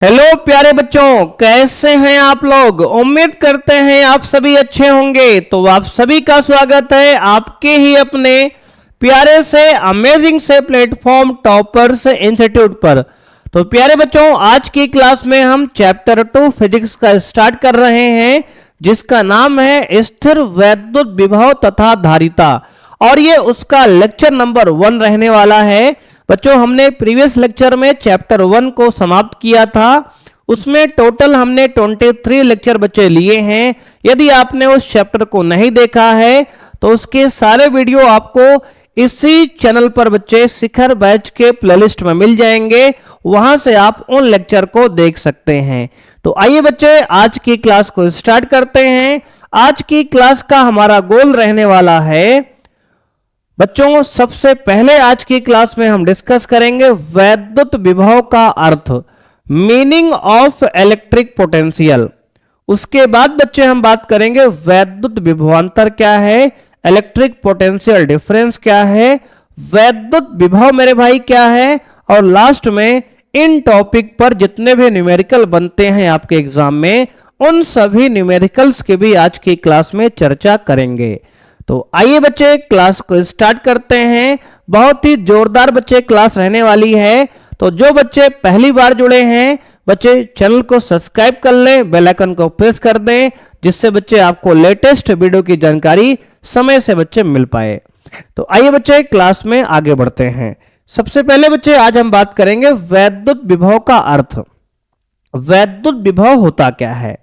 Hello प्यारे बच्चों, कैसे हैं आप लोग। उम्मीद करते हैं आप सभी अच्छे होंगे। तो आप सभी का स्वागत है आपके ही अपने प्यारे से अमेजिंग से प्लेटफॉर्म टॉपर्स इंस्टीट्यूट पर। तो प्यारे बच्चों, आज की क्लास में हम चैप्टर 2 फिजिक्स का स्टार्ट कर रहे हैं, जिसका नाम है स्थिर वैद्युत विभव तथा धारिता, और ये उसका लेक्चर नंबर 1 रहने वाला है। बच्चों, हमने प्रीवियस लेक्चर में चैप्टर 1 को समाप्त किया था। उसमें टोटल हमने 23 लेक्चर बच्चे लिए हैं। यदि आपने उस चैप्टर को नहीं देखा है तो उसके सारे वीडियो आपको इसी चैनल पर बच्चे शिखर बैच के प्लेलिस्ट में मिल जाएंगे, वहां से आप उन लेक्चर को देख सकते हैं। तो आइए बच्चे, आज की क्लास को स्टार्ट करते हैं। आज की क्लास का हमारा गोल रहने वाला है बच्चों, सबसे पहले आज की क्लास में हम डिस्कस करेंगे वैद्युत विभव का अर्थ, मीनिंग ऑफ इलेक्ट्रिक पोटेंशियल। उसके बाद बच्चे हम बात करेंगे वैद्युत विभवांतर क्या है, इलेक्ट्रिक पोटेंशियल डिफरेंस क्या है, वैद्युत विभव मेरे भाई क्या है, और लास्ट में इन टॉपिक पर जितने भी न्यूमेरिकल बनते हैं आपके एग्जाम में, उन सभी न्यूमेरिकल्स की भी आज की क्लास में चर्चा करेंगे। तो आइए बच्चे, क्लास को स्टार्ट करते हैं। बहुत ही जोरदार बच्चे क्लास रहने वाली है। तो जो बच्चे पहली बार जुड़े हैं बच्चे, चैनल को सब्सक्राइब कर लें, बेल आइकन को प्रेस कर दें, जिससे बच्चे आपको लेटेस्ट वीडियो की जानकारी समय से बच्चे मिल पाए। तो आइए बच्चे, क्लास में आगे बढ़ते हैं। सबसे पहले बच्चे आज हम बात करेंगे वैद्युत विभव का अर्थ। वैद्युत विभव होता क्या है।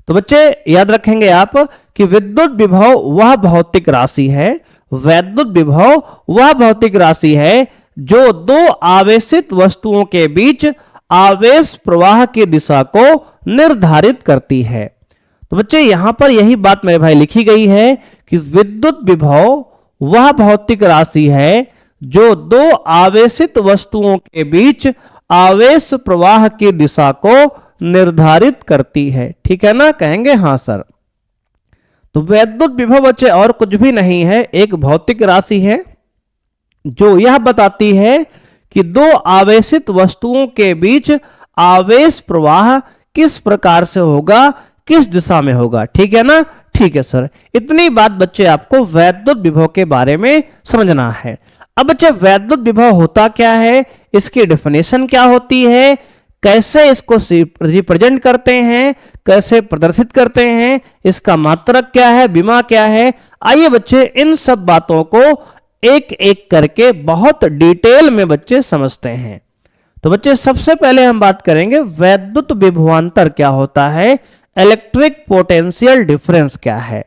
तो बच्चे याद रखेंगे आप कि विद्युत विभव वह भौतिक राशि है, वैद्युत विभव वह भौतिक राशि है जो दो आवेशित वस्तुओं के बीच आवेश प्रवाह की दिशा को निर्धारित करती है। तो बच्चे यहां पर यही बात मेरे भाई लिखी गई है कि विद्युत विभव वह भौतिक राशि है जो दो आवेशित वस्तुओं के बीच आवेश प्रवाह की दिशा को निर्धारित करती है। ठीक है ना, कहेंगे हाँ सर। तो वैद्युत विभव बच्चे और कुछ भी नहीं है, एक भौतिक राशि है जो यह बताती है कि दो आवेशित वस्तुओं के बीच आवेश प्रवाह किस प्रकार से होगा, किस दिशा में होगा। ठीक है ना, ठीक है सर। इतनी बात बच्चे आपको वैद्युत विभव के बारे में समझना है। अब बच्चे वैद्युत विभव होता क्या है, इसकी डेफिनेशन क्या होती है, कैसे इसको रिप्रेजेंट करते हैं, कैसे प्रदर्शित करते हैं, इसका मात्रक क्या है, विमा क्या है। आइए बच्चे इन सब बातों को एक एक करके बहुत डिटेल में बच्चे समझते हैं। तो बच्चे सबसे पहले हम बात करेंगे वैद्युत विभवांतर क्या होता है, इलेक्ट्रिक पोटेंशियल डिफरेंस क्या है।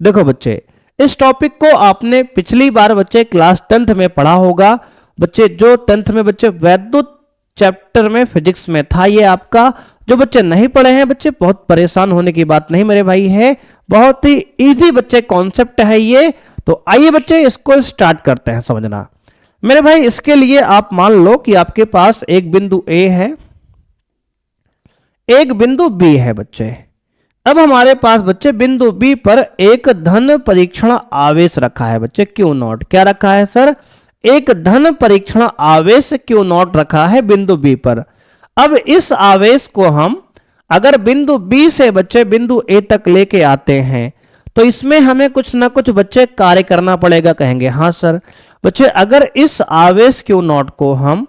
देखो बच्चे, इस टॉपिक को आपने पिछली बार बच्चे क्लास 10th में पढ़ा होगा। बच्चे जो 10th में बच्चे वैद्युत चैप्टर में फिजिक्स में था, ये आपका जो बच्चे नहीं पढ़े हैं बच्चे, बहुत परेशान होने की बात नहीं मेरे भाई है, बहुत ही इजी बच्चे कॉन्सेप्ट है ये। तो आइए बच्चे इसको स्टार्ट करते हैं समझना मेरे भाई। इसके लिए आप मान लो कि आपके पास एक बिंदु ए है, एक बिंदु बी है बच्चे। अब हमारे पास बच्चे बिंदु बी पर एक धन परीक्षण आवेश रखा है बच्चे, क्यू नॉट। क्या रखा है सर, एक धन परीक्षण आवेश क्यू नॉट रखा है बिंदु बी पर। अब इस आवेश को हम अगर बिंदु बी से बच्चे बिंदु ए तक लेके आते हैं तो इसमें हमें कुछ ना कुछ बच्चे कार्य करना पड़ेगा, कहेंगे हाँ सर। बच्चे अगर इस आवेश क्यू नॉट को हम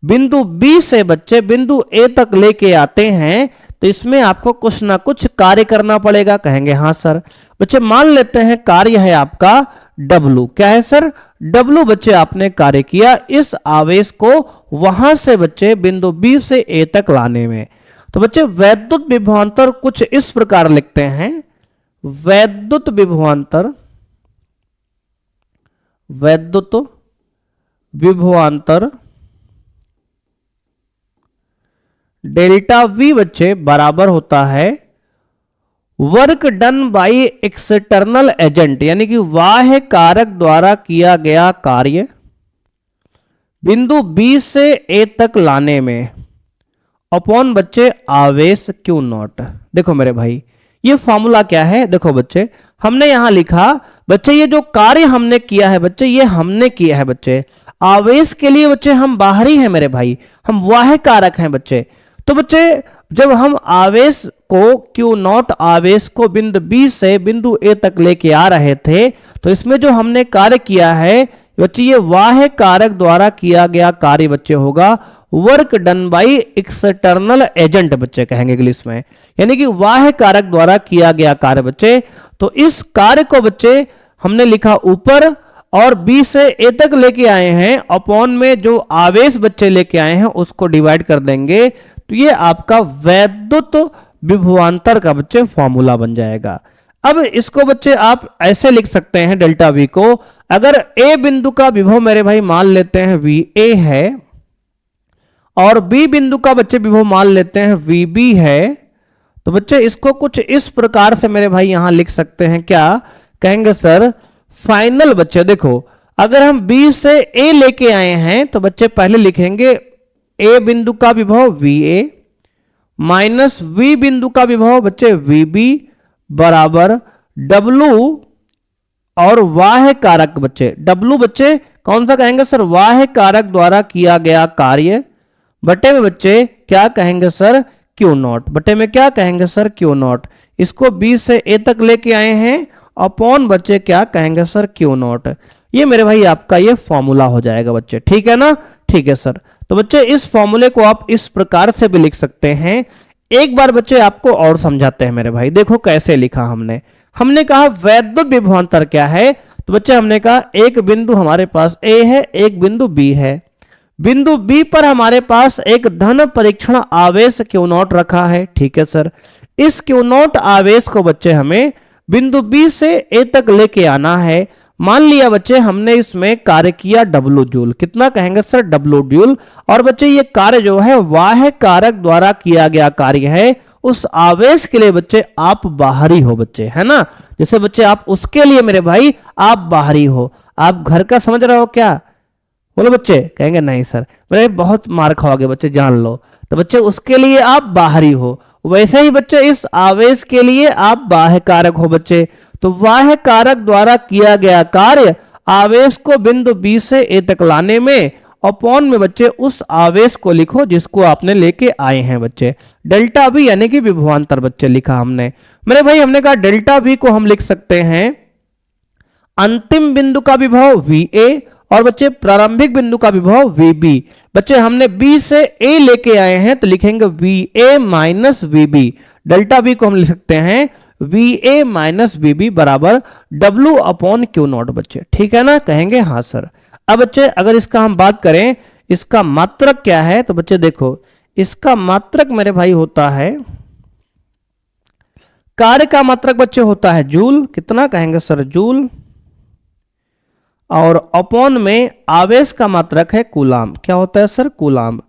बिंदु बी से बच्चे बिंदु ए तक लेके आते हैं तो इसमें आपको कुछ ना कुछ कार्य करना पड़ेगा, कहेंगे हाँ सर। बच्चे मान लेते हैं कार्य है आपका W। क्या है सर, W बच्चे आपने कार्य किया इस आवेश को वहां से बच्चे बिंदु B से A तक लाने में। तो बच्चे वैद्युत विभवांतर कुछ इस प्रकार लिखते हैं, वैद्युत विभवांतर, वैद्युत विभवांतर डेल्टा V बच्चे बराबर होता है work done by external agent, यानी कि बाह्य कारक द्वारा किया गया कार्य बिंदु बी से ए तक लाने में अपॉन बच्चे आवेश क्यू नॉट। देखो मेरे भाई ये फॉर्मूला क्या है, देखो बच्चे हमने यहां लिखा बच्चे ये जो कार्य हमने किया है बच्चे, ये हमने किया है बच्चे आवेश के लिए बच्चे हम बाहरी हैं मेरे भाई, हम बाह्य कारक हैं बच्चे। तो बच्चे जब हम आवेश को Q नॉट आवेश को बिंदु B से बिंदु A तक लेके आ रहे थे, तो इसमें जो हमने कार्य किया है बच्चे ये वाह्य कारक द्वारा किया गया कार्य बच्चे होगा, work done by external agent बच्चे कहेंगे इंग्लिश में, यानी कि वाह्य कारक द्वारा किया गया कार्य बच्चे। तो इस कार्य को बच्चे हमने लिखा ऊपर और B से A तक लेके आए हैं, अपॉन में जो आवेश बच्चे लेके आए हैं उसको डिवाइड कर देंगे, तो ये आपका वैद्युत विभवांतर का बच्चे फॉर्मूला बन जाएगा। अब इसको बच्चे आप ऐसे लिख सकते हैं डेल्टा V को, अगर A बिंदु का विभव मेरे भाई मान लेते हैं VA है और B बिंदु का बच्चे विभव मान लेते हैं VB है, तो बच्चे इसको कुछ इस प्रकार से मेरे भाई यहां लिख सकते हैं। क्या कहेंगे सर? फाइनल बच्चे देखो, अगर हम B से A लेके आए हैं तो बच्चे पहले लिखेंगे A बिंदु का विभव VA माइनस V बिंदु का विभव बच्चे VB बराबर W और वाह्य कारक बच्चे W बच्चे कौन सा कहेंगे सर? वाह्य कारक द्वारा किया गया कार्य बटे में बच्चे क्या कहेंगे सर? Q नॉट बटे में क्या कहेंगे सर? Q not. इसको B से A तक लेके आए हैं अपॉन बच्चे क्या कहेंगे सर? Q not. ये मेरे भाई आपका ये फॉर्मूला हो जाएगा बच्चे, ठीक है ना? ठीक है सर। तो बच्चे इस फॉर्मूले को आप इस प्रकार से भी लिख सकते हैं। एक बार बच्चे आपको और समझाते हैं मेरे भाई, देखो कैसे लिखा हमने कहा वैद्युत विभवांतर क्या है, तो बच्चे हमने कहा एक बिंदु हमारे पास A है, एक बिंदु B है, बिंदु B पर हमारे पास एक धन परीक्षण आवेश Q नॉट रखा है, ठीक है सर। इस Q नॉट आवेश को बच्चे हमें बिंदु B से A तक लेके आना है। मान लिया बच्चे हमने इसमें कार्य किया W जूल, कितना कहेंगे सर? W joule. और बच्चे ये कार्य जो है वाह्य कारक द्वारा किया गया कार्य है, उस आवेश के लिए बच्चे आप बाहरी हो बच्चे, है ना? जैसे बच्चे आप उसके लिए मेरे भाई आप बाहरी हो। आप घर का समझ रहे हो क्या? बोलो बच्चे। कहेंगे नहीं सर, मेरे बहुत मार खाओगे बच्चे, जान लो। तो बच्चे उसके लिए आप बाहरी हो, वैसे ही बच्चे इस आवेश के लिए आप बाह्य कारक हो बच्चे। तो वाह्य कारक द्वारा किया गया कार्य आवेश को बिंदु B से A तक लाने में अपॉन में बच्चे उस आवेश को लिखो जिसको आपने लेके आए हैं बच्चे। डेल्टा V यानी कि विभवांतर बच्चे लिखा हमने। मेरे भाई हमने कहा डेल्टा V को हम लिख सकते हैं अंतिम बिंदु का विभव VA और बच्चे प्रारंभिक बिंदु का विभव VB। बच्चे हमने B से A लेके आए हैं तो लिखेंगे VA minus VB। Delta V को हम लिख सकते हैं VA माइनस VB बराबर W अपॉन Q नॉट बच्चे, ठीक है ना? कहेंगे हाँ सर। अब बच्चे अगर इसका हम बात करें इसका मात्रक क्या है, तो बच्चे देखो इसका मात्रक मेरे भाई होता है, कार्य का मात्रक बच्चे होता है जूल, कितना कहेंगे सर? जूल। और अपॉन में आवेश का मात्रक है कूलाम, क्या होता है सर? कूलाम।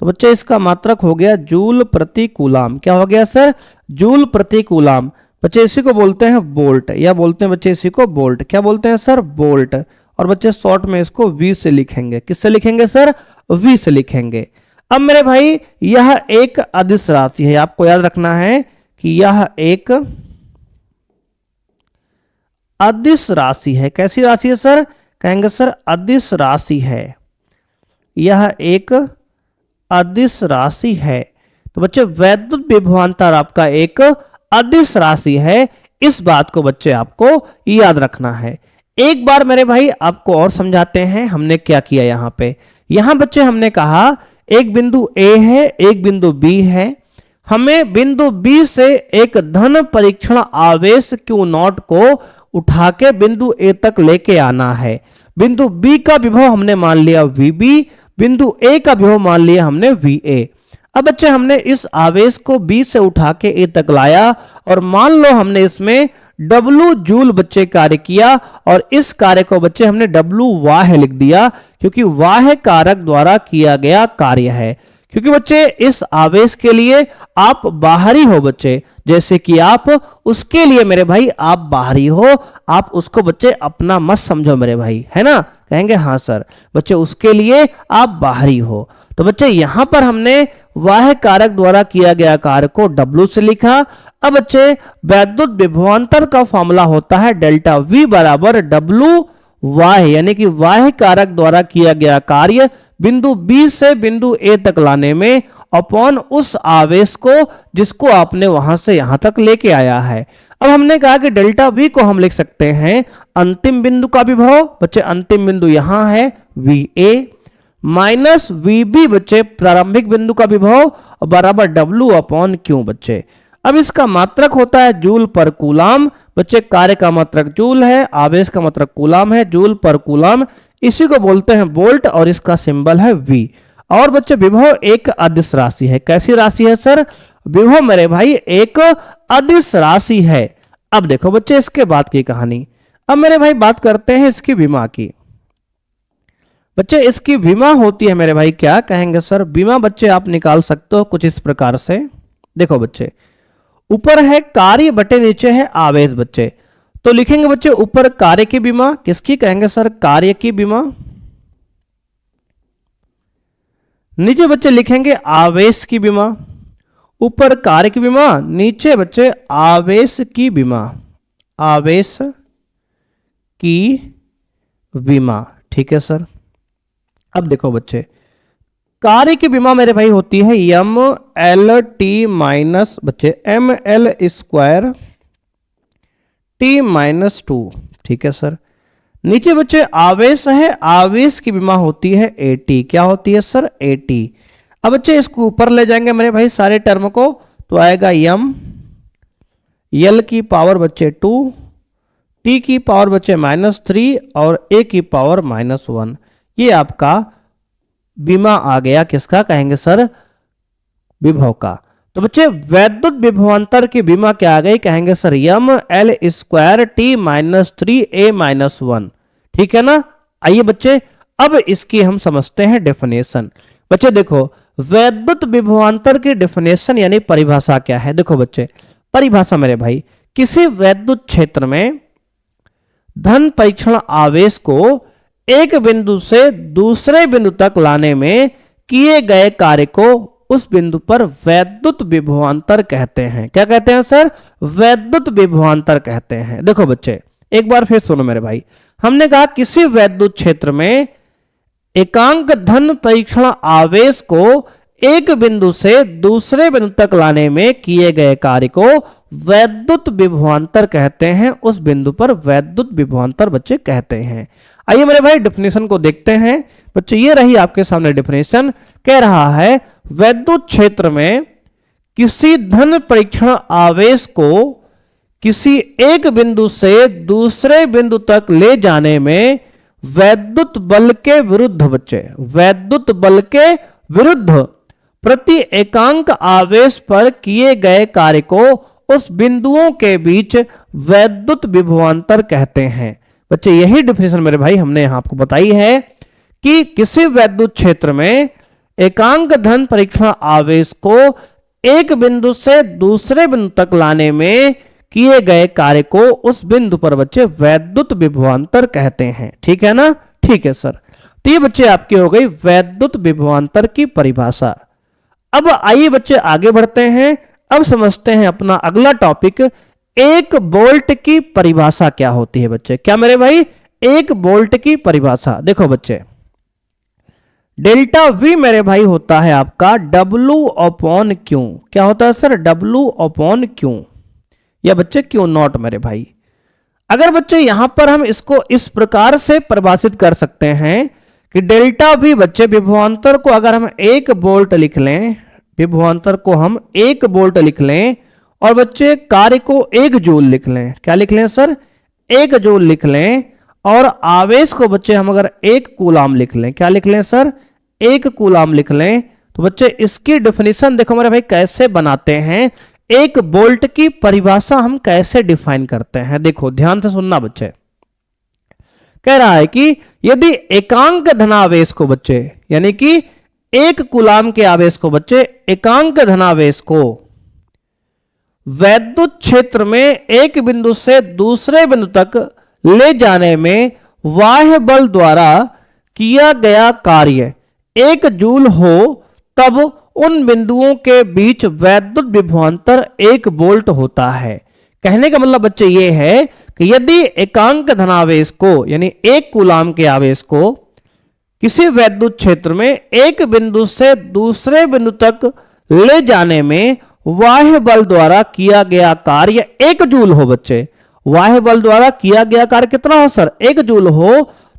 तो बच्चे इसका मात्रक हो गया जूल प्रति कूलाम, क्या हो गया सर? जूल प्रति कूलाम। बच्चे इसी को बोलते हैं वोल्ट, या बोलते हैं बच्चे इसी को वोल्ट, क्या बोलते हैं सर? वोल्ट। और बच्चे शॉर्ट में इसको V से लिखेंगे, किससे लिखेंगे सर? V से लिखेंगे। अब मेरे भाई यह एक अदिश राशि है, आपको याद रखना है कि यह एक अदिश राशि है। कैसी राशि है सर? कहेंगे सर अदिश राशि है, यह एक अदिश राशि है। तो बच्चे वैद्युत विभवांतर आपका एक अदिश राशि है, इस बात को बच्चे आपको याद रखना है। एक बार मेरे भाई आपको और समझाते हैं हमने क्या किया यहां बच्चे हमने कहा एक बिंदु A है, एक बिंदु B है, हमें बिंदु B से एक धन परीक्षण आवेश Q नॉट को उठा के बिंदु A तक लेके आना है। बिंदु B का विभव हमने मान लिया VB, बिंदु A का विभव मान लिया हमने VA। अब बच्चे हमने इस आवेश को B से उठा के A तक लाया और मान लो हमने इसमें W जूल बच्चे कार्य किया और इस कार्य को बच्चे हमने W वाह्य लिख दिया, क्योंकि वाह्य कारक द्वारा किया गया कार्य है। क्योंकि बच्चे इस आवेश के लिए आप बाहरी हो बच्चे, जैसे कि आप उसके लिए मेरे भाई आप बाहरी हो, आप उसको बच्चे अपना मत समझो मेरे भाई, है ना? कहेंगे हाँ सर। बच्चे उसके लिए आप बाहरी हो। तो बच्चे यहां पर हमने वाह्य कारक द्वारा किया गया कार्य को W से लिखा। अब बच्चे वैद्युत विभवांतर का फॉर्मूला होता है डेल्टा V बराबर W वाह्य, यानी कि वाह्य कारक द्वारा किया गया कार्य बिंदु B से बिंदु A तक लाने में अपॉन उस आवेश को जिसको आपने वहां से यहां तक लेके आया है। अब हमने कहा कि डेल्टा वी को हम लिख सकते हैं अंतिम बिंदु का विभव, बच्चे अंतिम बिंदु यहां है V A, minus V B बच्चे प्रारंभिक बिंदु का विभव, बराबर डब्ल्यू अपॉन क्यू बच्चे। अब इसका मात्रक होता है जूल पर कूलाम, बच्चे कार्य का मात्रक जूल है, आवेश का मात्रक कूलाम है, जूल पर कूलाम, इसी को बोलते हैं वोल्ट और इसका सिंबल है वी। और बच्चे विभव एक अदिश राशि है। कैसी राशि है सर? विभव मेरे भाई एक अदिश राशि है। अब देखो बच्चे इसके बाद की कहानी। अब मेरे भाई बात करते हैं इसकी विमा की। बच्चे इसकी विमा होती है मेरे भाई, क्या कहेंगे सर? विमा बच्चे आप निकाल सकते हो कुछ इस प्रकार से। देखो बच्चे ऊपर है कार्य बटे नीचे है आवेश बच्चे, तो लिखेंगे बच्चे ऊपर कार्य की विमा, किसकी कहेंगे सर? कार्य की विमा। नीचे बच्चे लिखेंगे आवेश की विमा, ऊपर कार्य की विमा, नीचे बच्चे आवेश की विमा, आवेश की विमा। ठीक है सर। अब देखो बच्चे कार्य की विमा मेरे भाई होती है एम एल टी माइनस बच्चे M L square T minus two. ठीक है सर। नीचे बच्चे आवेश है, आवेश की विमा होती है ए टी। क्या होती है सर? A T. अब बच्चे इसको ऊपर ले जाएंगे मेरे भाई सारे टर्म को, तो आएगा यम एल की पावर बच्चे 2, टी की पावर बच्चे -3 और ए की पावर -1। ये आपका विमा आ गया, किसका कहेंगे सर? विभव का। तो बच्चे वैद्युत विभवांतर की विमा क्या आ गई? कहेंगे sir M L square T -3 ए -1। ठीक है ना। आइए बच्चे अब इसकी हम समझते हैं डेफिनेशन। बच्चे देखो वैद्युत विभवांतर की डेफिनेशन यानी परिभाषा क्या है? देखो बच्चे परिभाषा मेरे भाई, किसी वैद्युत क्षेत्र में धन परीक्षण आवेश को एक बिंदु से दूसरे बिंदु तक लाने में किए गए कार्य को उस बिंदु पर वैद्युत विभवांतर कहते हैं। क्या कहते हैं सर? वैद्युत विभवांतर कहते हैं। देखो बच्चे एक बार फिर सुनो मेरे भाई, हमने कहा किसी वैद्युत क्षेत्र में एकांक धन परीक्षण आवेश को एक बिंदु से दूसरे बिंदु तक लाने में किए गए कार्य को वैद्युत विभवांतर कहते हैं। उस बिंदु पर वैद्युत विभवांतर बच्चे कहते हैं। आइए मेरे भाई डेफिनेशन को देखते हैं। बच्चे ये रही आपके सामने डेफिनेशन। कह रहा है वैद्युत क्षेत्र में किसी धन परीक्षण आवेश को किसी एक बिंदु से दूसरे बिंदु तक ले जाने में वैद्युत बल के विरुद्ध बच्चे वैद्युत बल के विरुद्ध प्रति एकांक आवेश पर किए गए कार्य को उस बिंदुओं के बीच वैद्युत विभवांतर कहते हैं। बच्चे यही डेफिनेशन मेरे भाई हमने यहां आपको बताई है कि किसी वैद्युत क्षेत्र में एकांक धन परीक्षण आवेश को एक बिंदु से दूसरे बिंदु तक लाने में किए गए कार्य को उस बिंदु पर बच्चे वैद्युत विभवांतर कहते हैं। ठीक है ना। ठीक है सर। तो ये बच्चे आपकी हो गई वैद्युत विभवांतर की परिभाषा। अब आइए बच्चे आगे बढ़ते हैं। अब समझते हैं अपना अगला टॉपिक, एक वोल्ट की परिभाषा क्या होती है बच्चे। क्या मेरे भाई? एक वोल्ट की परिभाषा। देखो बच्चे डेल्टा वी मेरे भाई होता है आपका W अपॉन क्यू। क्या होता है सर? W अपॉन क्यू या बच्चे क्यू नॉट मेरे भाई। अगर बच्चे यहां पर हम इसको इस प्रकार से परिभाषित कर सकते हैं कि डेल्टा वी बच्चे विभवांतर को अगर हम 1 वोल्ट लिख लें, विभवांतर को हम 1 वोल्ट लिख लें और बच्चे कार्य को 1 जूल लिख लें। क्या लिख लें सर? 1 जूल लिख लें और आवेश को बच्चे हम अगर 1 कूलाम लिख लें। क्या लिख लें सर? 1 कूलाम लिख लें। तो बच्चे इसकी डेफिनेशन देखो मेरे भाई कैसे बनाते हैं, एक वोल्ट की परिभाषा हम कैसे डिफाइन करते हैं। देखो ध्यान से सुनना बच्चे। कह रहा है कि यदि एकांक धनावेश को बच्चे यानी कि 1 कूलाम के आवेश को बच्चे एकांक धनावेश को वैद्युत क्षेत्र में एक बिंदु से दूसरे बिंदु तक ले जाने में बाह्य बल द्वारा किया गया कार्य 1 जूल हो, तब उन बिंदुओं के बीच वैद्युत विभवांतर 1 वोल्ट होता है। कहने का मतलब बच्चे ये है कि यदि एकांक धनावेश को यानी 1 कूलाम के आवेश को किसी वैद्युत क्षेत्र में एक बिंदु से दूसरे बिंदु तक ले जाने में बाह्य बल द्वारा किया गया कार्य 1 जूल हो बच्चे। बाह्य बल द्वारा किया गया कार्य कितना हो सर? 1 जूल हो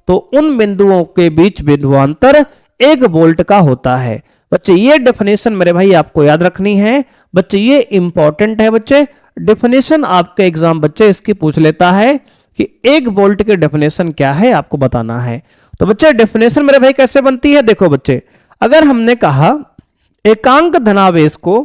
तो उन बिंदुओं के बीच विभवांतर 1 वोल्ट का होता है। बच्चे ये डेफिनेशन मेरे भाई आपको याद रखनी है। बच्चे ये इंपॉर्टेंट है बच्चे, डेफिनेशन आपके एग्जाम बच्चे इसकी पूछ लेता है कि 1 वोल्ट की डेफिनेशन क्या है आपको बताना है। तो बच्चे डेफिनेशन मेरे भाई कैसे बनती है? देखो बच्चे, अगर हमने कहा एकांक धनावेश को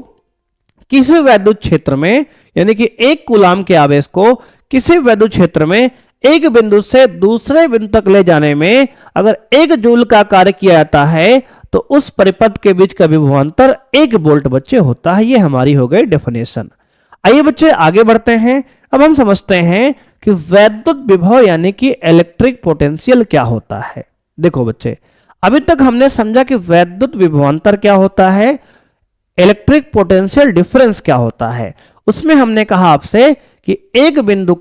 किसी वैद्युत क्षेत्र में यानी कि 1 कूलाम के आवेश को किसी वैद्युत क्षेत्र में एक बिंदु से दूसरे बिंदु तक ले जाने में अगर 1 जूल का कार्य किया जाता है तो उस परिपथ के बीच का विभवांतर 1 वोल्ट बच्चे होता है। ये हमारी हो गई डेफिनेशन। आइए बच्चे आगे बढ़ते हैं। अब हम समझते हैं कि वैद्युत विभव यानी कि इलेक्ट्रिक पोटेंशियल क्या होता है। देखो बच्चे, अभी तक हमने समझा कि वैद्युत विभवांतर क्या होता है, इलेक्ट्रिक पोटेंशियल डिफरेंस क्या होता है। उसमें हमने कहा आपसे कि एक बिंदु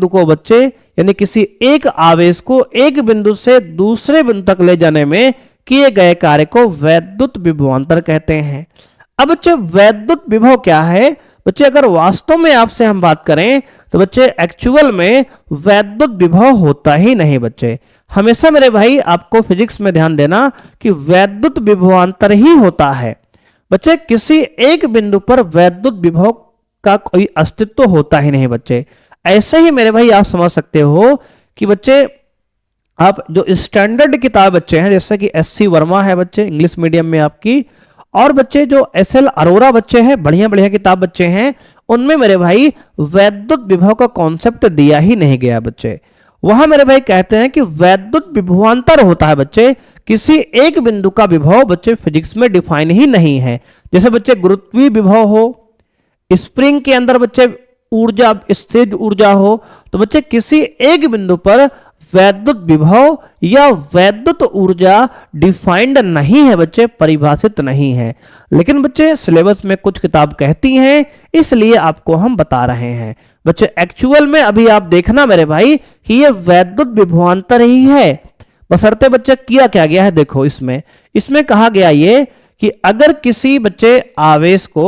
को बच्चे यानी किसी एक आवेश को एक बिंदु से दूसरे बिंदु तक ले जाने में किए गए कार्य को वैद्युत विभवांतर कहते हैं। अब बच्चे वैद्युत विभव क्या है? बच्चे अगर वास्तव में आपसे हम बात करें तो बच्चे एक्चुअल में वैद्युत विभव होता ही नहीं। बच्चे हमेशा मेरे भाई आपको फिजिक्स में ध्यान देना कि वैद्युत विभवांतर ही होता है। बच्चे किसी एक बिंदु पर वैद्युत विभव का कोई अस्तित्व होता ही नहीं। बच्चे ऐसे ही मेरे भाई आप समझ सकते हो कि बच्चे आप जो स्टैंडर्ड किताब बच्चे हैं जैसे कि SC वर्मा है बच्चे इंग्लिश मीडियम में आपकी, और बच्चे जो SL अरोरा बच्चे हैं, बढ़िया बढ़िया किताब बच्चे हैं, उनमें मेरे भाई वैद्युत विभव का कॉन्सेप्ट दिया ही नहीं गया। बच्चे वहां मेरे भाई कहते हैं कि वैद्युत विभवांतर होता है बच्चे किसी एक बिंदु का विभव। बच्चे फिजिक्स में डिफाइन ही नहीं है। जैसे बच्चे गुरुत्वीय विभव हो, स्प्रिंग के अंदर बच्चे ऊर्जा स्थिर ऊर्जा हो, तो बच्चे किसी एक बिंदु पर वैद्युत विभव या वैद्युत ऊर्जा डिफाइंड नहीं है बच्चे, परिभाषित नहीं है। लेकिन बच्चे सिलेबस में कुछ किताब कहती हैं, इसलिए आपको हम बता रहे हैं। बच्चे एक्चुअल में अभी आप देखना मेरे भाई कि ये वैद्युत विभवांतर ही है, बशर्ते बच्चे किया क्या गया है। देखो इसमें कहा गया ये कि अगर किसी बच्चे आवेश को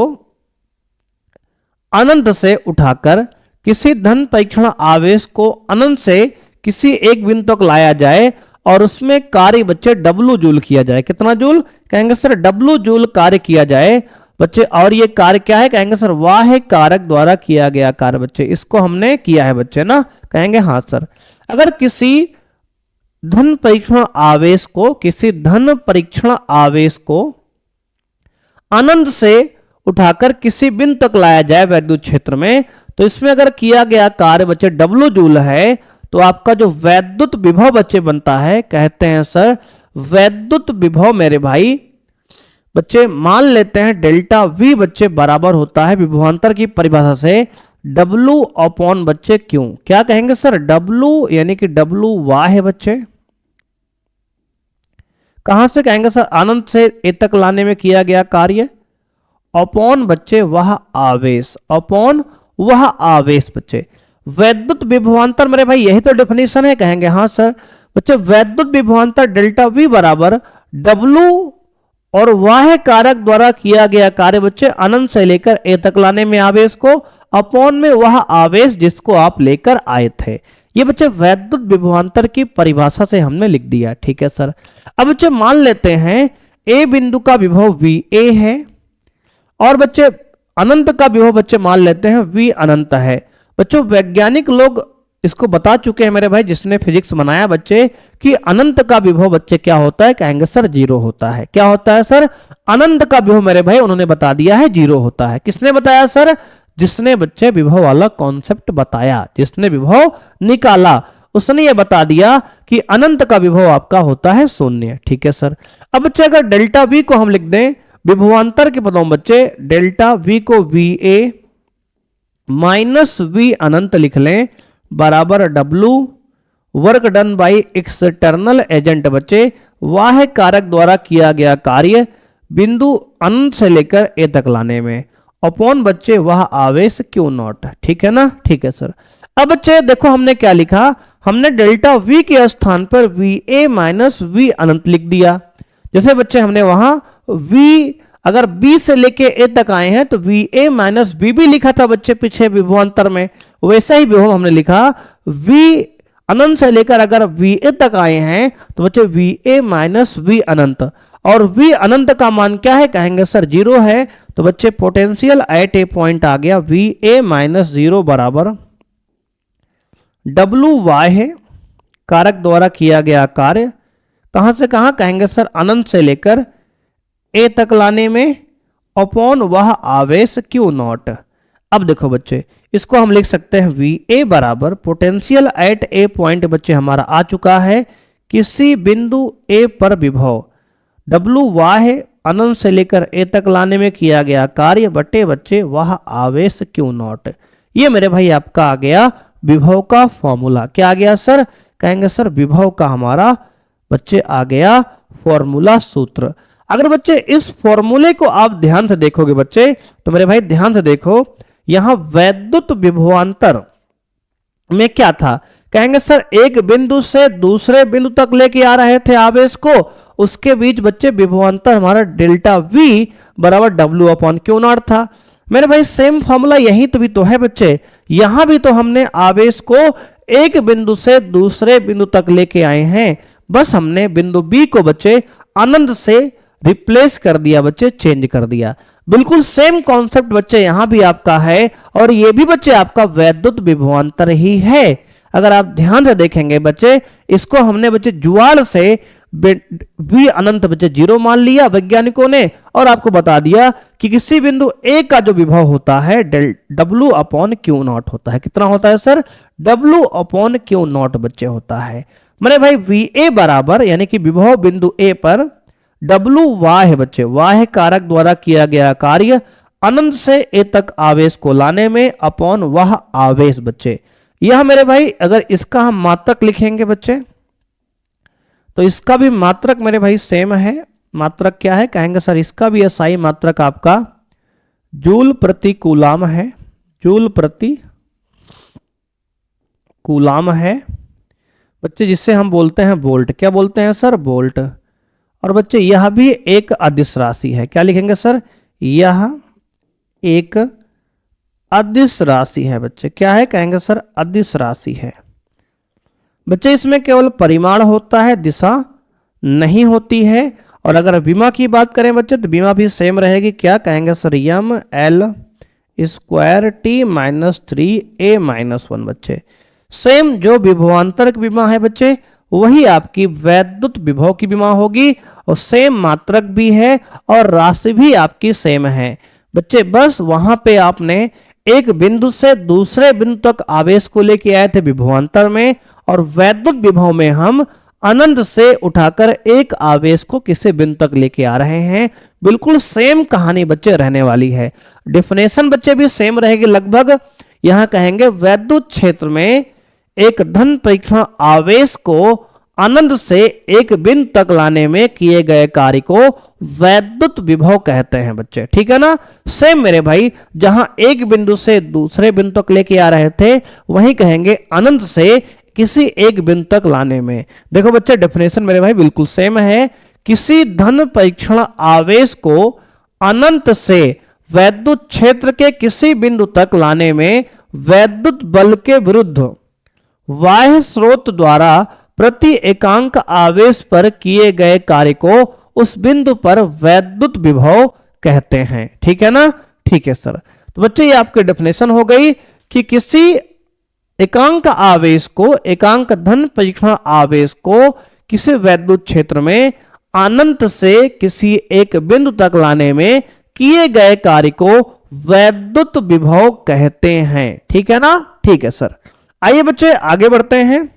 अनंत से उठाकर किसी धन परीक्षण आवेश को अनंत से किसी एक बिंदु तक लाया जाए और उसमें कार्य बच्चे W जूल किया जाए। कितना जूल? कहेंगे सर W जूल कार्य किया जाए बच्चे। और ये कार्य क्या है? कहेंगे सर वाह्य कारक द्वारा किया गया कार्य। बच्चे इसको हमने किया है बच्चे ना, कहेंगे हाँ सर। अगर किसी धन परीक्षण आवेश को अनंत से उठाकर किसी बिंदु तक लाया जाए वैद्युत क्षेत्र में, तो इसमें अगर किया गया कार्य बच्चे W जूल है, तो आपका जो वैद्युत विभव बच्चे बनता है, कहते हैं सर वैद्युत विभव मेरे भाई बच्चे मान लेते हैं डेल्टा V बच्चे बराबर होता है विभवांतर की परिभाषा से W अपॉन बच्चे क्यों। क्या कहेंगे सर? W यानी कि W वाह है बच्चे, कहां से कहेंगे सर? अनंत से ए तक लाने में किया गया कार्य, अपॉन बच्चे वह आवेश, अपॉन वह आवेश। बच्चे वैद्युत विभवांतर मेरे भाई यही तो डेफिनेशन है, कहेंगे हाँ सर। बच्चे वैद्युत विभवांतर डेल्टा V बराबर W और वाह्य कारक द्वारा किया गया कार्य बच्चे अनंत से लेकर ए तक लाने में आवेश को, अपॉन में वह आवेश जिसको आप लेकर आए थे। ये बच्चे वैद्युत विभवांतर की परिभाषा से हमने लिख दिया, ठीक है सर। अब बच्चे मान लेते हैं ए बिंदु का विभव VA है और बच्चे अनंत का विभव बच्चे मान लेते हैं V अनंत है। बच्चों वैज्ञानिक लोग इसको बता चुके हैं मेरे भाई, जिसने फिजिक्स बनाया बच्चे, कि अनंत का विभव बच्चे क्या होता है? कहेंगे सर 0 होता है। क्या होता है सर? अनंत का विभव मेरे भाई उन्होंने बता दिया है 0 होता है। किसने बताया सर? जिसने बच्चे विभव वाला कॉन्सेप्ट बताया, जिसने विभव निकाला, उसने ये बता दिया कि अनंत का विभव आपका होता है 0, ठीक है सर। अब बच्चे अगर डेल्टा V को हम लिख दें विभवांतर के पदों में बच्चे, डेल्टा V को VA माइनस V अनंत लिख लें बराबर W work done by external agent बच्चे वाह्य कारक द्वारा किया गया कार्य बिंदु अनंत से लेकर ए तक लाने में, अपॉन बच्चे वह आवेश Q0, ठीक है ना, ठीक है सर। अब बच्चे देखो हमने क्या लिखा, हमने डेल्टा वी के स्थान पर वी ए माइनस वी अनंत लिख दिया। जैसे बच्चे हमने वहां वी अगर बी से लेके ए तक आए हैं तो वी ए माइनस बी भी लिखा था बच्चे पीछे विभवांतर में, वैसा ही विभव हमने लिखा वी अनंत से लेकर अगर वी ए तक आए हैं तो बच्चे वी ए माइनस वी अनंत, और वी अनंत का मान क्या है, कहेंगे सर 0 है। तो बच्चे पोटेंशियल एट ए पॉइंट आ गया वी ए माइनस 0 बराबर डब्लू वाई है, कारक द्वारा किया गया कार्य कहां से कहां, कहेंगे सर अनंत से लेकर ए तक लाने में अपॉन वह आवेश क्यू नॉट। अब देखो बच्चे इसको हम लिख सकते हैं वी ए बराबर पोटेंशियल एट ए पॉइंट बच्चे हमारा आ चुका है, किसी बिंदु ए पर विभव डब्लू वाई है, अनंत से लेकर ए तक लाने में किया गया कार्य बटे बच्चे वह आवेश क्यू नॉट। ये मेरे भाई आपका आ गया विभव का फॉर्मूला। क्या आ गया सर, कहेंगे सर विभव का हमारा बच्चे आ गया फॉर्मूला सूत्र। अगर बच्चे इस फॉर्मूले को आप ध्यान से देखोगे बच्चे तो मेरे भाई ध्यान से देखो, यहां वैद्युत विभवांतर में क्या था, कहेंगे सर एक बिंदु से दूसरे बिंदु तक लेके आ रहे थे आवेश को, उसके बीच बच्चे विभवांतर हमारा डेल्टा वी बराबर डब्ल्यू अपॉन क्यू नॉट था। मेरे भाई सेम फॉर्मूला यही तो भी तो है बच्चे, यहां भी तो हमने आवेश को एक बिंदु से दूसरे बिंदु तक लेके आए हैं, बस हमने बिंदु बी को बच्चे अनंत से रिप्लेस कर दिया बच्चे, चेंज कर दिया। बिल्कुल सेम कॉन्सेप्ट बच्चे यहां भी आपका है, और ये भी बच्चे आपका वैद्युत विभवांतर ही है। अगर आप ध्यान से देखेंगे बच्चे, इसको हमने बच्चे जुआड़ से वी अनंत बच्चे 0 मान लिया वैज्ञानिकों ने, और आपको बता दिया कि किसी बिंदु ए का जो विभव होता है डब्ल्यू अपॉन क्यू नॉट होता है। कितना होता है sir, W upon Q not बच्चे होता है। मेरे भाई वी ए बराबर यानी कि विभव बिंदु ए पर डब्ल्यू वाई है बच्चे, वाई कारक द्वारा किया गया कार्य अनंत से ए तक आवेश को लाने में अपॉन वह आवेश बच्चे। यह मेरे भाई अगर इसका हम मात्रक लिखेंगे बच्चे तो इसका भी मात्रक मेरे भाई सेम है। मात्रक क्या है, कहेंगे सर इसका भी एसआई मात्रक आपका जूल प्रति कूलाम है, जूल प्रति कूलाम है बच्चे, जिससे हम बोलते हैं वोल्ट। क्या बोलते हैं सर, वोल्ट। और बच्चे यह भी एक अदिश राशि है। क्या लिखेंगे सर, यह एक अदिश राशि है बच्चे। क्या है, कहेंगे सर अदिश राशि है बच्चे। इसमें केवल परिमाण होता है, दिशा नहीं होती है। और अगर विमा की बात करें बच्चे तो विमा भी सेम रहेगी। क्या कहेंगे sir, M L square T minus 3a-1 बच्चे। सेम जो विभवांतरक विमा है बच्चे वही आपकी वैद्युत विभव की विमा होगी, और सेम मात्रक भी है और राशि भी आपकी सेम है बच्चे। बस वहां पे आपने एक बिंदु से दूसरे बिंदु तक आवेश को लेके आए थे विभवांतर में, और वैद्युत विभव में हम अनंत से उठाकर एक आवेश को किसी बिंदु तक लेके आ रहे हैं। बिल्कुल सेम कहानी बच्चे रहने वाली है। डेफिनेशन बच्चे भी सेम रहेगी लगभग। यहां कहेंगे वैद्युत क्षेत्र में एक धन परीक्षण आवेश को अनंत से एक बिंदु तक लाने में किए गए कार्य को वैद्युत विभव कहते हैं बच्चे। ठीक है ना। सेम मेरे भाई, जहां एक बिंदु से दूसरे बिंदु तक लेके आ रहे थे वहीं कहेंगे अनंत से किसी एक बिंदु तक लाने में। देखो बच्चे डेफिनेशन मेरे भाई बिल्कुल सेम है। किसी धन परीक्षण आवेश को अनंत से वैद्युत क्षेत्र के किसी बिंदु तक लाने में वैद्युत बल के विरुद्ध बाह्य स्रोत द्वारा प्रति एकांक आवेश पर किए गए कार्य को उस बिंदु पर वैद्युत विभव कहते हैं। ठीक है ना। ठीक है सर। तो बच्चे ये आपकी डेफिनेशन हो गई कि किसी एकांक आवेश को, एकांक धन परीक्षण आवेश को किसी वैद्युत क्षेत्र में अनंत से किसी एक बिंदु तक लाने में किए गए कार्य को वैद्युत विभव कहते हैं। ठीक है ना। ठीक है सर। आइए बच्चे आगे बढ़ते हैं।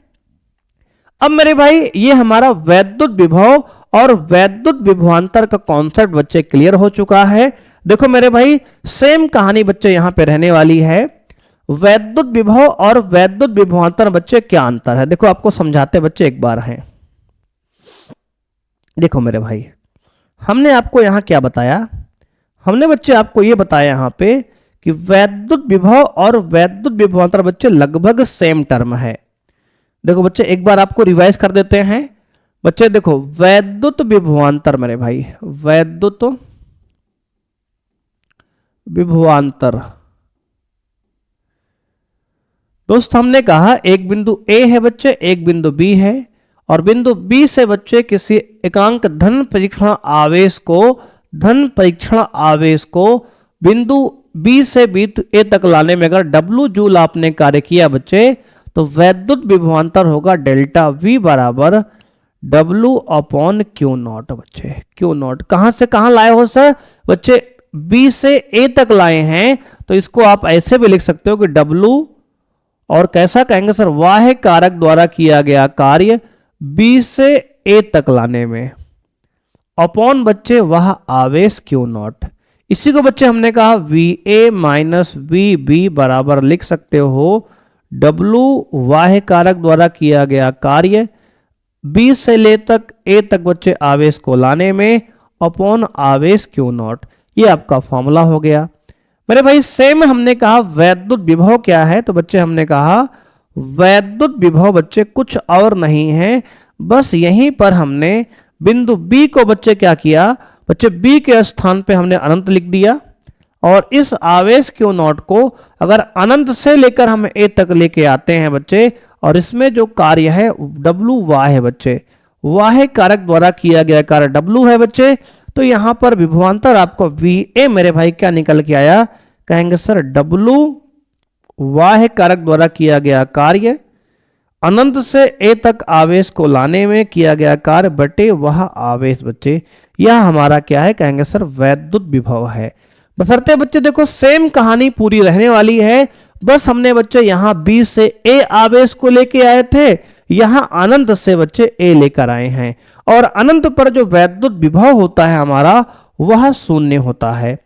अब मेरे भाई ये हमारा वैद्युत विभव और वैद्युत विभवांतर का कॉन्सेप्ट बच्चे क्लियर हो चुका है। देखो मेरे भाई सेम कहानी बच्चे यहां पे रहने वाली है। वैद्युत विभव और वैद्युत विभवांतर बच्चे क्या अंतर है, देखो आपको समझाते बच्चे एक बार हैं। देखो मेरे भाई हमने आपको यहां क्या बताया, हमने बच्चे आपको ये बताया यहां पे कि वैद्युत विभव और वैद्युत विभवांतर बच्चे लगभग सेम टर्म है। देखो बच्चे एक बार आपको रिवाइज कर देते हैं। बच्चे देखो वैद्युत विभवांतर मेरे भाई, वैद्युत विभवांतर। दोस्त हमने कहा एक बिंदु ए है बच्चे, एक बिंदु बी है, और बिंदु बी से बच्चे किसी एकांक धन परीक्षण आवेश को बिंदु बी से बी ए तक लाने में अगर W जूल आपने कार्य किया बच्चे, तो वैद्युत विभवांतर होगा डेल्टा V बराबर W अपॉन क्यू नॉट। बच्चे क्यू नॉट कहां से कहां लाए हो सर? बच्चे B से A तक लाए हैं, तो इसको आप ऐसे भी लिख सकते हो कि W, और कैसा कहेंगे सर, वाह्य कारक द्वारा किया गया कार्य B से A तक लाने में, अपॉन बच्चे वह आवेश क्यू नॉट। इसी को बच्चे हमने कहा VA माइनस VB बराबर लिख सकते हो W वाह्य कारक द्वारा किया गया कार्य B से ले तक A तक बच्चे आवेश को लाने में, अपॉन आवेश क्यू नॉट। ये आपका फॉर्मूला हो गया मेरे भाई। सेम हमने कहा वैद्युत विभव क्या है, तो बच्चे हमने कहा वैद्युत विभव बच्चे कुछ और नहीं है, बस यहीं पर हमने बिंदु B को बच्चे क्या किया, बच्चे B के स्थान पे हमने अनंत लिख दिया, और इस आवेश क्यू नॉट को अगर अनंत से लेकर हम A तक लेके आते हैं बच्चे, और इसमें जो कार्य है W वाह है बच्चे, वाह्य कारक द्वारा किया गया कार्य W है बच्चे, तो यहां पर विभवांतर आपको VA मेरे भाई क्या निकल के आया, कहेंगे सर W वाह्य कारक द्वारा किया गया कार्य अनंत से A तक आवेश को लाने में किया गया कार्य बटे वह आवेश बच्चे, यह हमारा क्या है, कहेंगे सर वैद्युत विभव है। बशर्ते बच्चे देखो सेम कहानी पूरी रहने वाली है, बस हमने बच्चे यहां B से A आवेश को लेके आए थे, यहां अनंत से बच्चे A लेकर आए हैं, और अनंत पर जो वैद्युत विभव होता है हमारा वह शून्य होता है।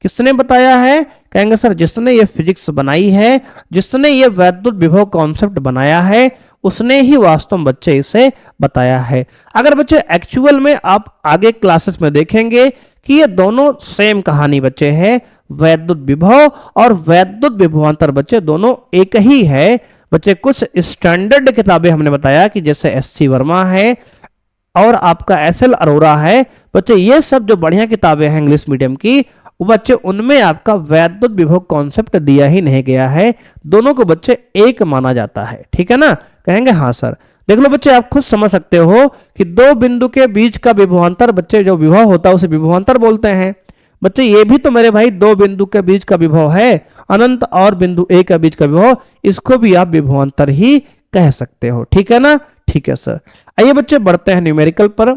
किसने बताया है, कहेंगे सर जिसने ये फिजिक्स बनाई है, जिसने ये वैद्युत विभव कॉन्सेप्ट बनाया है, उसने ही वास्तव में बच्चे इसे बताया है। अगर बच्चे एक्चुअल में आप आगे क्लासेस में देखेंगे कि ये दोनों सेम कहानी बच्चे है, वैद्युत विभव और वैद्युत विभवांतर बच्चे दोनों एक ही है। बच्चे कुछ स्टैंडर्ड किताबें हमने बताया कि जैसे SC वर्मा है और आपका SL अरोरा है बच्चे, ये सब जो बढ़िया किताबें हैं इंग्लिश मीडियम की, वो बच्चे उनमें आपका वैद्युत विभव कॉन्सेप्ट दिया ही नहीं गया है, दोनों को बच्चे एक माना जाता है। ठीक है ना, कहेंगे हाँ सर। देख लो बच्चे आप खुद समझ सकते हो कि दो बिंदु के बीच का विभवांतर बच्चे जो विभव होता है उसे विभवांतर बोलते हैं। बच्चे ये भी तो मेरे भाई दो बिंदु के बीच का विभव है, अनंत और बिंदु A के बीच का विभव, इसको भी आप विभवांतर ही कह सकते हो। ठीक है ना, ठीक है सर। आइए बच्चे बढ़ते हैं न्यूमेरिकल पर।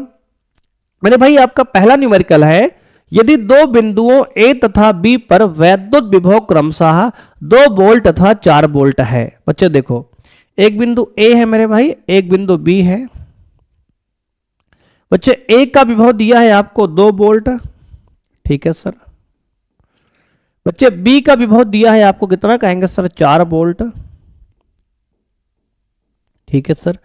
मेरे भाई आपका पहला न्यूमेरिकल है, यदि दो बिंदुओं A तथा B पर वैद्युत विभव क्रमशः 2 वोल्ट तथा 4 वोल्ट है। बच्चे देखो एक बिंदु A है मेरे भाई, एक बिंदु B है। बच्चे A का विभव दिया है आपको 2 वोल्ट, ठीक है सर। बच्चे B का विभव दिया है आपको कितना, कहेंगे सर 4 वोल्ट, ठीक है सर।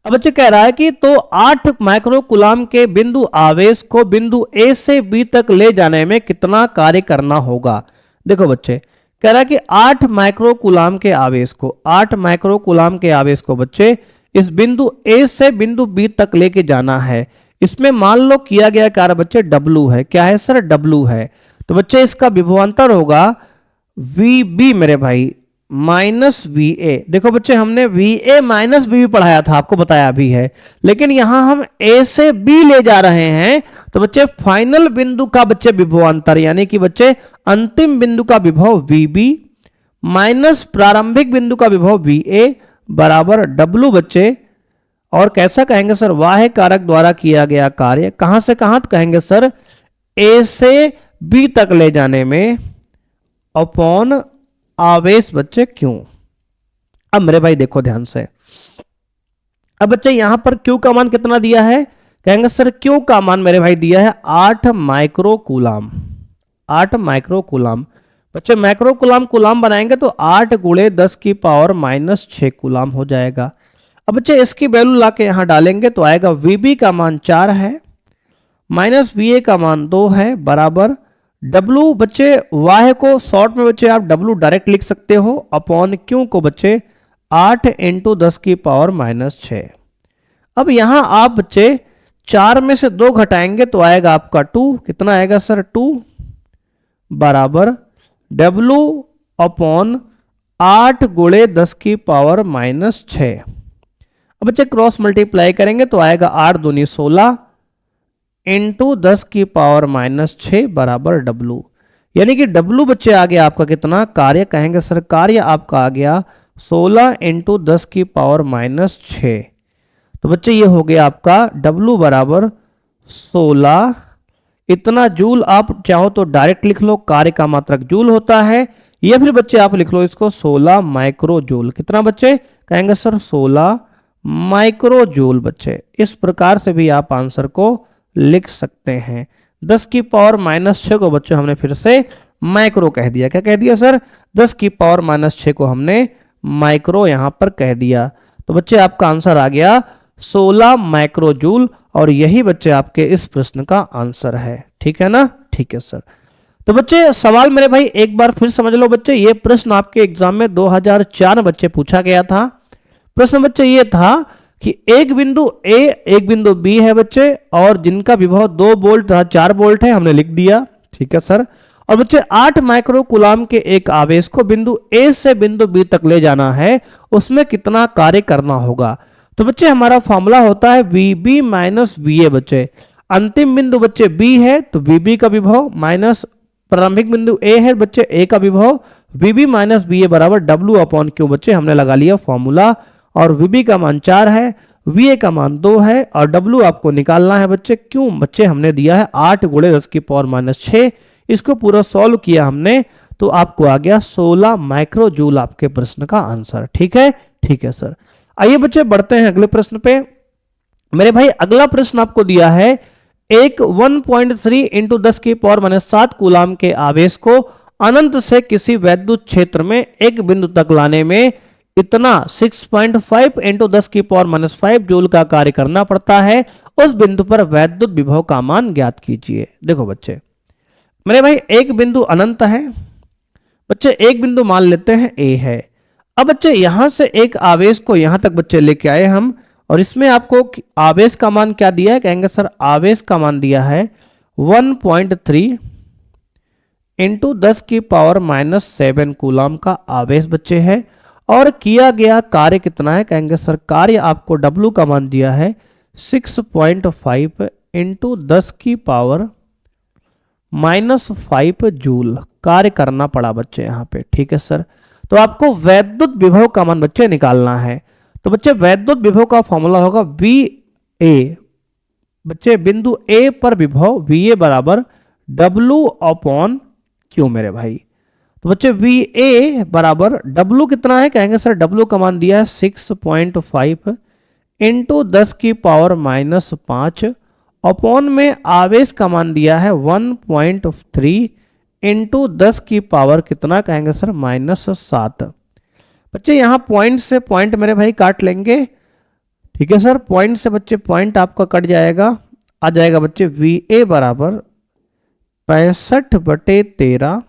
अब बच्चे कह रहा है कि तो 8 माइक्रो कूलाम के बिंदु आवेश को बिंदु A से B तक ले जाने में कितना कार्य करना होगा। देखो बच्चे कह रहा है कि 8 माइक्रो कूलाम के आवेश को, 8 माइक्रो कूलाम के आवेश को बच्चे इस बिंदु A से बिंदु B तक लेके जाना है। इसमें मान लो किया गया कार्य बच्चे W है, क्या है सर, W है। तो बच्चे इसका विभवांतर होगा VB मेरे भाई माइनस VA। देखो बच्चे हमने VA माइनस B पढ़ाया था, आपको बताया भी है, लेकिन यहां हम A से B ले जा रहे हैं, तो बच्चे फाइनल बिंदु का बच्चे विभवांतर यानी कि बच्चे अंतिम बिंदु का विभव VB माइनस प्रारंभिक बिंदु का विभव VA बराबर W बच्चे, और कैसा कहेंगे सर, वाह्य कारक द्वारा किया गया कार्य कहां से कहां कहेंगे सर, A से B तक ले जाने में अपॉन आवेश बच्चे क्यों। अब मेरे भाई देखो ध्यान से, अब बच्चे यहां पर Q का मान कितना दिया है, कहेंगे सर Q का मान मेरे भाई दिया है 8 माइक्रो कूलाम, 8 माइक्रो कूलाम। बच्चे माइक्रो कूलाम कूलाम बनाएंगे तो 8 गुणे 10 की पावर माइनस 6 कूलाम हो जाएगा। अब बच्चे इसकी वैल्यू लाके यहां डालेंगे तो आएगा VB का मान 4 है माइनस VA का मान 2 है बराबर W बच्चे वाह्य को शॉर्ट में बच्चे आप W डायरेक्ट लिख सकते हो, अपॉन Q को बच्चे 8 इंटू 10 की पावर -6। अब यहां आप बच्चे 4 में से 2 घटाएंगे तो आएगा आपका 2। कितना आएगा सर? 2 बराबर W अपॉन 8 गुणे 10 की पावर -6। अब बच्चे क्रॉस मल्टीप्लाई करेंगे तो आएगा 8 दूनी 16 इंटू 10 की पावर -6 बराबर W। यानी कि W बच्चे आ गया आपका कितना? कार्य कहेंगे सर, कार्य आपका आ गया 16 इंटू 10 की पावर -6। तो बच्चे ये हो गया आपका W बराबर 16। इतना जूल आप चाहो तो डायरेक्ट लिख लो, कार्य का मात्रक जूल होता है, या फिर बच्चे आप लिख लो इसको 16 माइक्रो जूल। कितना बच्चे कहेंगे सर? 16 micro joule. बच्चे इस प्रकार से भी आप आंसर को लिख सकते हैं। 10 की पावर -6 को बच्चों हमने फिर से माइक्रो कह दिया। क्या कह दिया सर? 10 की पावर -6 को हमने माइक्रो यहां पर कह दिया। तो बच्चे आपका आंसर आ गया 16 माइक्रो जूल, और यही बच्चे आपके इस प्रश्न का आंसर है। ठीक है ना? ठीक है सर। तो बच्चे सवाल मेरे भाई एक बार फिर समझ लो बच्चे, ये प्रश्न आपके एग्जाम में 2004 में बच्चे पूछा गया था। प्रश्न बच्चे ये था कि एक बिंदु A एक बिंदु B है बच्चे, और जिनका विभव 2 वोल्ट तथा 4 वोल्ट है, हमने लिख दिया। ठीक है सर। और बच्चे 8 माइक्रो कूलाम के एक आवेश को बिंदु A से बिंदु B तक ले जाना है, उसमें कितना कार्य करना होगा? तो बच्चे हमारा फॉर्मूला होता है VB माइनस VA। बच्चे अंतिम बिंदु बच्चे B है तो VB का विभव माइनस प्रारंभिक बिंदु A है बच्चे A का विभव, VB माइनस VA बराबर W अपॉन Q। बच्चे हमने लगा लिया फॉर्मूला, और VB का मान 4 है, VA का मान 2 है, और W आपको निकालना है बच्चे। क्यों? बच्चे हमने दिया है 8 गुणे 10 की पावर -6। इसको पूरा सॉल्व किया हमने तो आपको आ गया 16 माइक्रो जूल आपके प्रश्न का आंसर। ठीक है? ठीक है सर। आइए बच्चे बढ़ते हैं अगले प्रश्न पे। मेरे भाई अगला प्रश्न आपको दिया है, एक 1.3 इंटू 10 की पावर -7 कूलाम के आवेश को अनंत से किसी वैद्युत क्षेत्र में एक बिंदु तक लाने में इतना 6.5 इंटू 10 की पावर -5 जूल का कार्य करना पड़ता है। उस बिंदु पर वैद्युत विभव का मान ज्ञात कीजिए। देखो बच्चे मेरे भाई एक बिंदु अनंत है बच्चे, एक बिंदु मान लेते हैं A है। अब बच्चे यहां से एक आवेश को यहां तक बच्चे लेके आए हम, और इसमें आपको आवेश का मान क्या दिया है? कहेंगे सर आवेश का मान दिया है 1.3 इंटू 10 की पावर -7 कूलाम का आवेश बच्चे है, और किया गया कार्य कितना है? कहेंगे सर कार्य आपको W का मान दिया है 6.5 इंटू 10 की पावर -5 जूल कार्य करना पड़ा बच्चे यहाँ पे। ठीक है सर। तो आपको वैद्युत विभव का मान बच्चे निकालना है। तो बच्चे वैद्युत विभव का फॉर्मूला होगा VA। बच्चे बिंदु A पर विभव VA बराबर W अपॉन Q मेरे भाई। तो बच्चे VA बराबर W कितना है? कहेंगे सर W का मान दिया है 6.5 इंटू 10 की पावर -5 अपॉन में आवेश का मान दिया है 1.3 इंटू 10 की पावर कितना? कहेंगे सर -7। बच्चे यहाँ पॉइंट से पॉइंट मेरे भाई काट लेंगे। ठीक है सर। पॉइंट से बच्चे पॉइंट आपका कट जाएगा, आ जाएगा बच्चे VA बराबर 65/13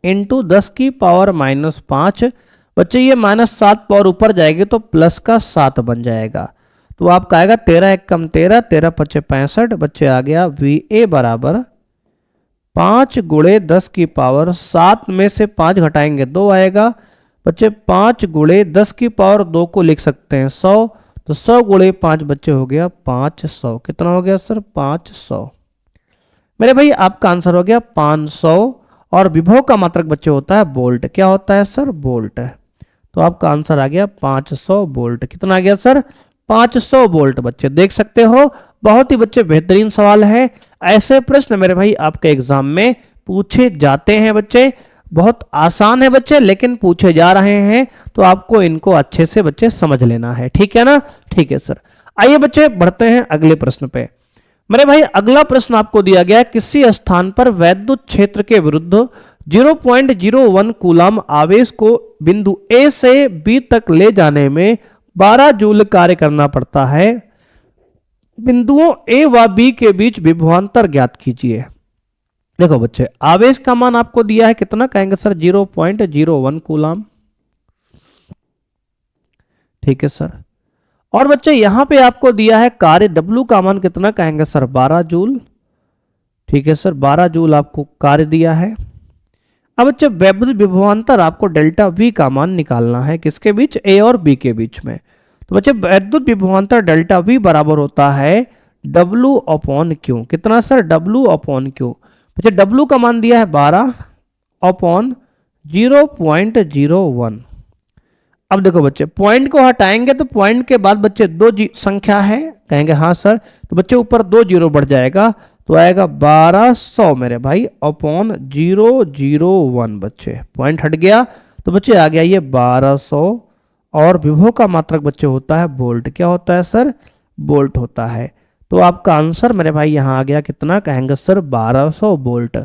इंटू 10 की पावर -5। बच्चे ये -7 पावर ऊपर जाएगी तो प्लस का 7 बन जाएगा, तो आपका आएगा 13 एक कम 13, 13 पचे 65। बच्चे आ गया VA बराबर 5 गुणे 10 की पावर 7 में से 5 घटाएंगे 2 आएगा बच्चे। 5 गुणे 10 की पावर 2 को लिख सकते हैं 100, तो 100 गुणे 5 बच्चे हो गया 500। कितना हो गया सर? 500। मेरे भाई आपका आंसर हो गया 500, और विभव का मात्रक बच्चे होता है वोल्ट। क्या होता है सर? वोल्ट। तो आपका आंसर आ गया 500 वोल्ट। कितना आ गया सर? 500 वोल्ट। बच्चे देख सकते हो, बहुत ही बच्चे बेहतरीन सवाल है। ऐसे प्रश्न मेरे भाई आपके एग्जाम में पूछे जाते हैं बच्चे, बहुत आसान है बच्चे, लेकिन पूछे जा रहे हैं, तो आपको इनको अच्छे से बच्चे समझ लेना है। ठीक है ना? ठीक है सर। आइए बच्चे बढ़ते हैं अगले प्रश्न पे। मेरे भाई अगला प्रश्न आपको दिया गया, किसी स्थान पर वैद्युत क्षेत्र के विरुद्ध 0.01 कूलाम आवेश को बिंदु A से B तक ले जाने में 12 जूल कार्य करना पड़ता है। बिंदुओं A व B के बीच विभवांतर ज्ञात कीजिए। देखो बच्चे आवेश का मान आपको दिया है कितना? कहेंगे सर 0.01 कूलाम। ठीक है सर। और बच्चे यहाँ पे आपको दिया है कार्य W का मान कितना कहेंगे सर 12 जूल। ठीक है सर, 12 जूल आपको कार्य दिया है। अब बच्चे वैद्युत विभवांतर आपको डेल्टा V का मान निकालना है, किसके बीच, A और B के बीच में। तो बच्चे वैद्युत विभवांतर डेल्टा V बराबर होता है W अपॉन Q। कितना सर, W अपॉन Q। बच्चे W का मान दिया है 12 अपॉन 0.01। अब देखो बच्चे पॉइंट को हटाएंगे तो पॉइंट के बाद बच्चे दो संख्या है, कहेंगे हाँ सर, तो बच्चे ऊपर 2 जीरो बढ़ जाएगा तो आएगा 1200 मेरे भाई अपॉन 001। बच्चे पॉइंट हट गया तो बच्चे आ गया ये 1200। और विभव का मात्रक बच्चे होता है वोल्ट। क्या होता है सर, वोल्ट होता है। तो आपका आंसर मेरे भाई यहाँ आ गया कितना कहेंगे सर 1200 वोल्ट।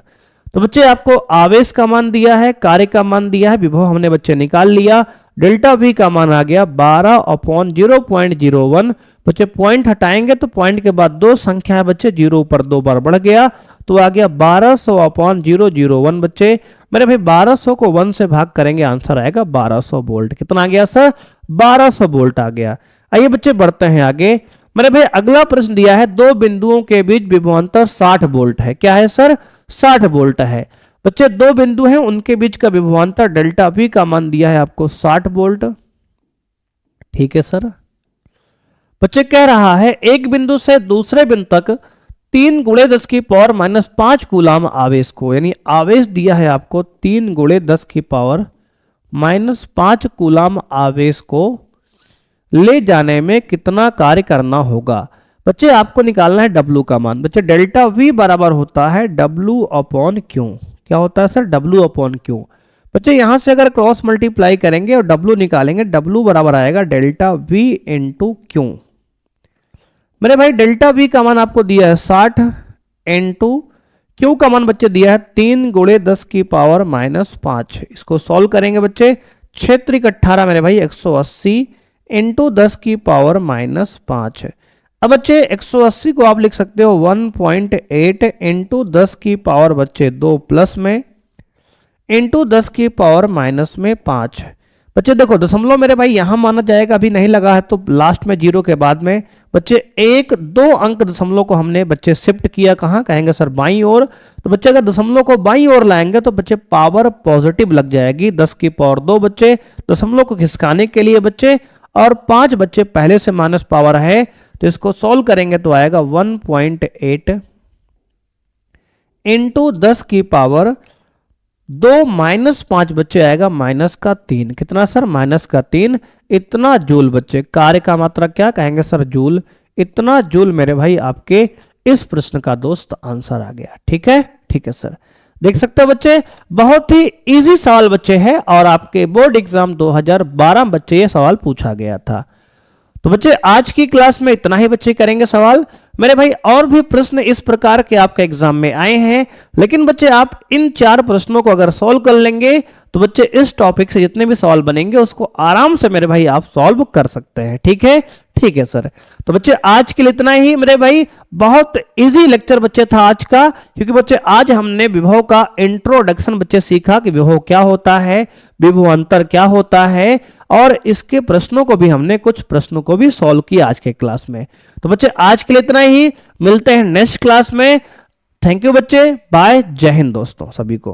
तो बच्चे आपको आवेश का मान दिया है, कार्य का मान दिया है, विभव हमने बच्चे निकाल लिया। डेल्टा V का मान आ गया 12 अपॉन 0.01। बच्चे पॉइंट हटाएंगे तो पॉइंट के बाद दो संख्या है बच्चे, 0 ऊपर 2 बार बढ़ गया तो आ गया 1200 अपॉन 001। बच्चे मेरे भाई 1200 को 1 से भाग करेंगे, आंसर आएगा 1200 वोल्ट। कितना आ गया सर, 1200 वोल्ट आ गया। आइए बच्चे बढ़ते हैं आगे। मेरे भाई अगला प्रश्न दिया है, दो बिंदुओं के बीच विभवांतर 60 वोल्ट है। क्या है सर, 60 वोल्ट है। बच्चे दो बिंदु हैं, उनके बीच का विभवांतर डेल्टा V का मान दिया है आपको 60 वोल्ट। ठीक है सर। बच्चे कह रहा है एक बिंदु से दूसरे बिंदु तक 3 × 10 की पावर -5 कूलाम आवेश को, यानी आवेश दिया है आपको 3 × 10 की पावर -5 कूलाम आवेश को ले जाने में कितना कार्य करना होगा। बच्चे आपको निकालना है W का मान। बच्चे डेल्टा V बराबर होता है W अपॉन Q। क्या होता है सर, W अपॉन Q। बच्चे यहां से अगर क्रॉस मल्टीप्लाई करेंगे और W निकालेंगे, W बराबर आएगा डेल्टा V इंटू Q। मेरे भाई डेल्टा V का मान आपको दिया है 60 इंटू Q का मान बच्चे दिया है 3 × 10 की पावर -5। इसको सॉल्व करेंगे बच्चे, 6 × 18 मेरे भाई 180 इंटू 10 की पावर -5। अब बच्चे 180 को आप लिख सकते हो 1.8 इंटू 10 की पावर बच्चे 2 प्लस में इंटू 10 की पावर माइनस में 5। बच्चे देखो दशमलव मेरे भाई यहां माना जाएगा, अभी नहीं लगा है तो लास्ट में 0 के बाद में बच्चे 1-2 अंक दशमलव को हमने बच्चे शिफ्ट किया, कहां कहेंगे सर बाईं ओर। तो बच्चे अगर दशमलव को बाईं ओर लाएंगे तो बच्चे पावर पॉजिटिव लग जाएगी, 10 की पावर 2 बच्चे दशमलव को खिसकाने के लिए बच्चे, और 5 बच्चे पहले से माइनस पावर है तो इसको सॉल्व करेंगे तो आएगा 1.8 इंटू 10 की पावर 2 -5 बच्चे आएगा -3। कितना सर, -3। इतना जूल बच्चे, कार्य का मात्रा क्या कहेंगे सर जूल। इतना जूल मेरे भाई आपके इस प्रश्न का दोस्त आंसर आ गया। ठीक है, ठीक है सर। देख सकते हो बच्चे बहुत ही इजी सवाल बच्चे है और आपके बोर्ड एग्जाम 2012 बच्चे ये सवाल पूछा गया था। तो बच्चे आज की क्लास में इतना ही बच्चे करेंगे सवाल। मेरे भाई और भी प्रश्न इस प्रकार के आपके एग्जाम में आए हैं, लेकिन बच्चे आप इन 4 प्रश्नों को अगर सॉल्व कर लेंगे तो बच्चे इस टॉपिक से जितने भी सवाल बनेंगे उसको आराम से मेरे भाई आप सॉल्व कर सकते हैं। ठीक है, ठीक है सर। तो बच्चे आज के लिए इतना ही मेरे भाई, बहुत इजी लेक्चर बच्चे था आज का, क्योंकि बच्चे आज हमने विभव का इंट्रोडक्शन बच्चे सीखा कि विभव क्या होता है, विभवांतर क्या होता है, और इसके प्रश्नों को भी हमने कुछ प्रश्नों को भी सॉल्व किया आज के क्लास में। तो बच्चे आज के लिए इतना ही, मिलते हैं नेक्स्ट क्लास में। थैंक यू बच्चे, बाय, जय हिंद दोस्तों सभी को।